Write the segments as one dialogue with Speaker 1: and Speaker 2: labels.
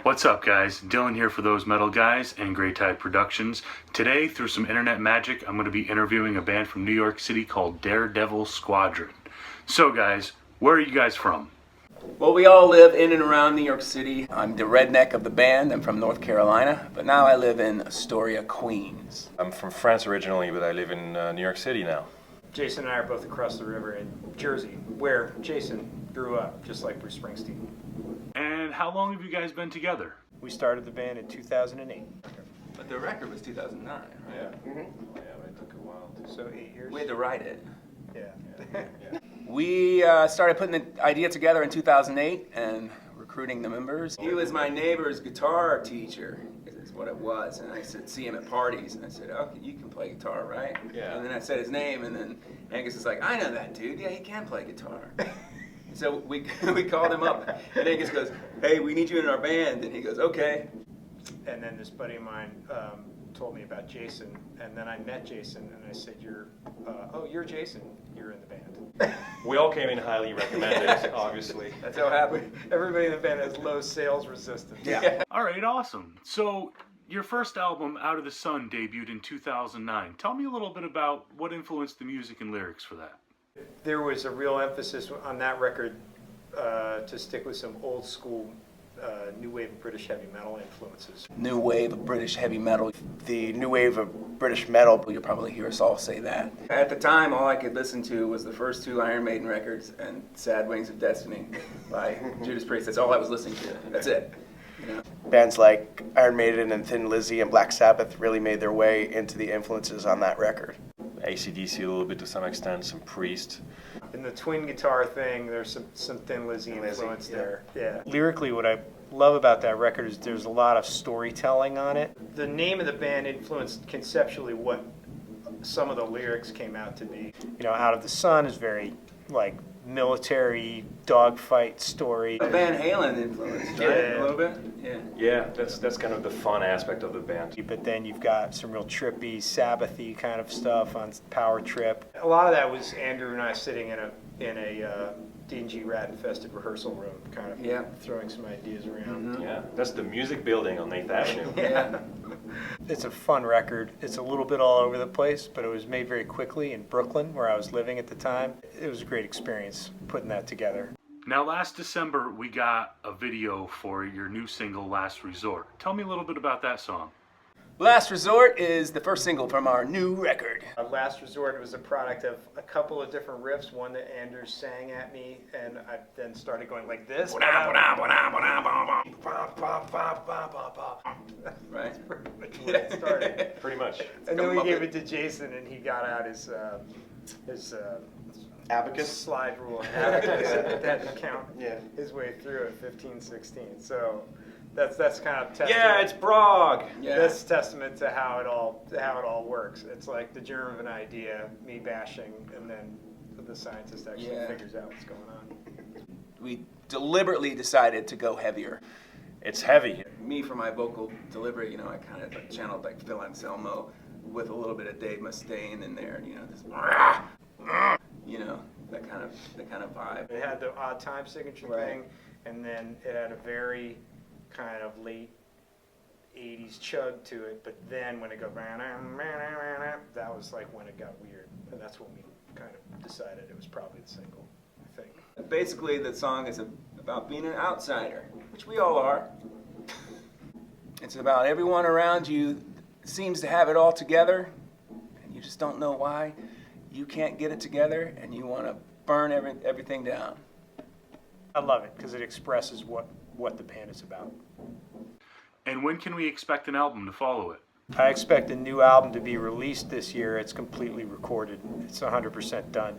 Speaker 1: What's up, guys? Dylan here for Those Metal Guys and Grey Tide Productions. Today, through some internet magic, I'm going to be interviewing a band from New York City called DareDevil Squadron. So guys, where are you guys from?
Speaker 2: Well, we all live in and around New York City. I'm the redneck of the band. I'm from North Carolina, but now I live in Astoria, Queens.
Speaker 3: I'm from France originally, but I live in New York City now.
Speaker 4: Jason and I are both across the river in Jersey, where Jason grew up, just like Bruce Springsteen.
Speaker 1: And how long have you guys been together?
Speaker 4: We started the band in 2008.
Speaker 2: But the record was 2009, right?
Speaker 3: Yeah. Yeah, but it took a while too.
Speaker 4: So 8 years.
Speaker 2: We had to write it.
Speaker 4: Yeah.
Speaker 2: We started putting the idea together in 2008 and recruiting the members. He was my neighbor's guitar teacher, is what it was. And I said, see him at parties, and I said, oh, you can play guitar, right?
Speaker 3: Yeah.
Speaker 2: And then I said his name, and then Angus is like, I know that dude. Yeah, he can play guitar. So we called him up, and Angus goes, hey, we need you in our band. And he goes, okay.
Speaker 4: And then this buddy of mine told me about Jason, and then I met Jason, and I said, you're Jason, you're in the band.
Speaker 3: We all came in highly recommended, obviously.
Speaker 2: That's how it happened.
Speaker 4: Everybody in the band has low sales resistance.
Speaker 2: Yeah.
Speaker 1: All right, awesome. So your first album, Out of the Sun, debuted in 2009. Tell me a little bit about what influenced the music and lyrics for that.
Speaker 4: There was a real emphasis on that record to stick with some old school new wave of British heavy metal influences.
Speaker 2: New wave of British heavy metal. The new wave of British metal, you'll probably hear us all say that. At the time, all I could listen to was the first two Iron Maiden records and Sad Wings of Destiny by Judas Priest. That's all I was listening to. That's it. You know?
Speaker 5: Bands like Iron Maiden and Thin Lizzy and Black Sabbath really made their way into the influences on that record.
Speaker 3: AC/DC a little bit to some extent, some Priest.
Speaker 4: In the twin guitar thing, there's some Thin Lizzy influence
Speaker 5: yeah.
Speaker 4: there. Yeah. Lyrically, what I love about that record is there's a lot of storytelling on it. The name of the band influenced conceptually what some of the lyrics came out to be. You know, Out of the Sun is very like military dogfight story.
Speaker 2: A Van Halen influence, right?
Speaker 4: Yeah.
Speaker 2: A little bit? Yeah.
Speaker 3: Yeah, that's kind of the fun aspect of the band.
Speaker 4: But then you've got some real trippy, Sabbathy kind of stuff on Power Trip. A lot of that was Andrew and I sitting in a dingy, rat-infested rehearsal room, kind of throwing some ideas around.
Speaker 2: Mm-hmm.
Speaker 3: Yeah, that's the music building on 8th Avenue.
Speaker 2: Yeah.
Speaker 4: It's a fun record. It's a little bit all over the place, but it was made very quickly in Brooklyn, where I was living at the time. It was a great experience putting that together.
Speaker 1: Now, last December, we got a video for your new single, Last Resort. Tell me a little bit about that song.
Speaker 2: Last Resort is the first single from our new record.
Speaker 4: Last Resort was a product of a couple of different riffs, one that Andrew sang at me, and I then started going like this.
Speaker 2: Right?
Speaker 4: Pretty much where it started.
Speaker 3: Pretty much.
Speaker 4: And then we gave it to Jason, and he got out his
Speaker 5: Abacus?
Speaker 4: slide rule and abacus and had to count
Speaker 5: Yeah.
Speaker 4: his way through at 15, 16. So that's kind of testament.
Speaker 3: Yeah, it's Brog!
Speaker 2: Yeah.
Speaker 4: That's testament to how it all works. It's like the germ of an idea, me bashing, and then the scientist actually figures out what's going on.
Speaker 2: We deliberately decided to go heavier.
Speaker 3: It's heavy.
Speaker 2: Me, for my vocal delivery, you know, I kind of like channeled like Phil Anselmo with a little bit of Dave Mustaine in there, you know, this, you know, that kind of vibe.
Speaker 4: It had the odd time signature thing, and then it had a very kind of late 80s chug to it, but then when it goes, that was like when it got weird, and that's when we kind of decided it was probably the single, I think.
Speaker 2: Basically, the song is about being an outsider, which we all are. It's about everyone around you seems to have it all together, and you just don't know why. You can't get it together, and you want to burn everything down.
Speaker 4: I love it because it expresses what the band is about.
Speaker 1: And when can we expect an album to follow it?
Speaker 4: I expect a new album to be released this year. It's completely recorded. It's 100% done.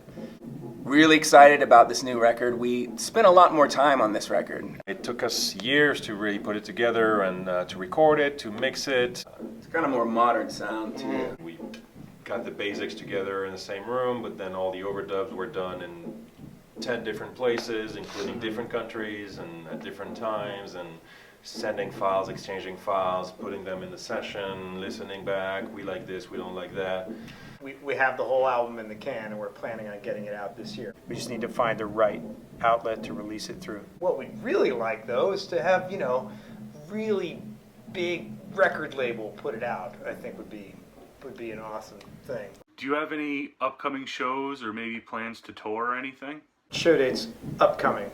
Speaker 2: Really excited about this new record. We spent a lot more time on this record.
Speaker 3: It took us years to really put it together and to record it, to mix it.
Speaker 2: It's kind of more modern sound, too.
Speaker 3: We got the basics together in the same room, but then all the overdubs were done in 10 different places, including different countries and at different times, and sending files, exchanging files, putting them in the session, listening back, we like this, we don't like that.
Speaker 4: We have the whole album in the can, and we're planning on getting it out this year. We just need to find the right outlet to release it through. What we'd really like, though, is to have, really big record label put it out, I think would be an awesome thing.
Speaker 1: Do you have any upcoming shows or maybe plans to tour or anything?
Speaker 4: Show dates upcoming.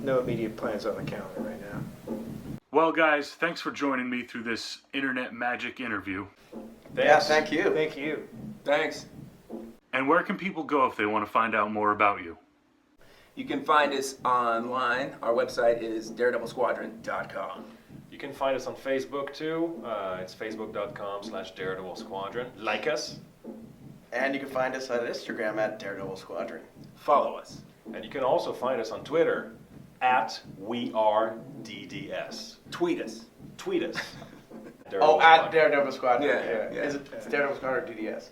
Speaker 4: No immediate plans on the calendar right now.
Speaker 1: Well, guys, thanks for joining me through this internet magic interview.
Speaker 5: Yeah, thank you.
Speaker 4: Thank you.
Speaker 2: Thanks.
Speaker 1: And where can people go if they want to find out more about you?
Speaker 2: You can find us online. Our website is DareDevilSquadron.com.
Speaker 3: You can find us on Facebook too. It's facebook.com/Daredevil Squadron. Like us.
Speaker 5: And you can find us on Instagram at Daredevil Squadron.
Speaker 2: Follow us.
Speaker 3: And you can also find us on Twitter at WeAreDDS.
Speaker 2: Tweet us.
Speaker 3: Tweet us.
Speaker 5: Oh, at Daredevil Squadron.
Speaker 2: Yeah, yeah.
Speaker 5: Is it it's Daredevil Squadron or DDS?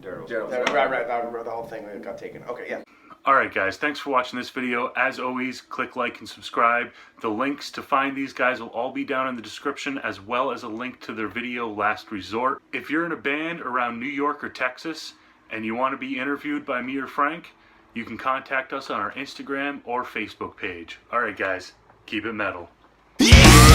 Speaker 3: Daredevil
Speaker 2: Daredevil
Speaker 3: Squadron.
Speaker 5: Right. The whole thing got taken. Okay, yeah.
Speaker 1: Alright guys, thanks for watching this video. As always, click like and subscribe. The links to find these guys will all be down in the description, as well as a link to their video Last Resort. If you're in a band around New York or Texas and you want to be interviewed by me or Frank, you can contact us on our Instagram or Facebook page. Alright guys, keep it metal.
Speaker 2: Yeah!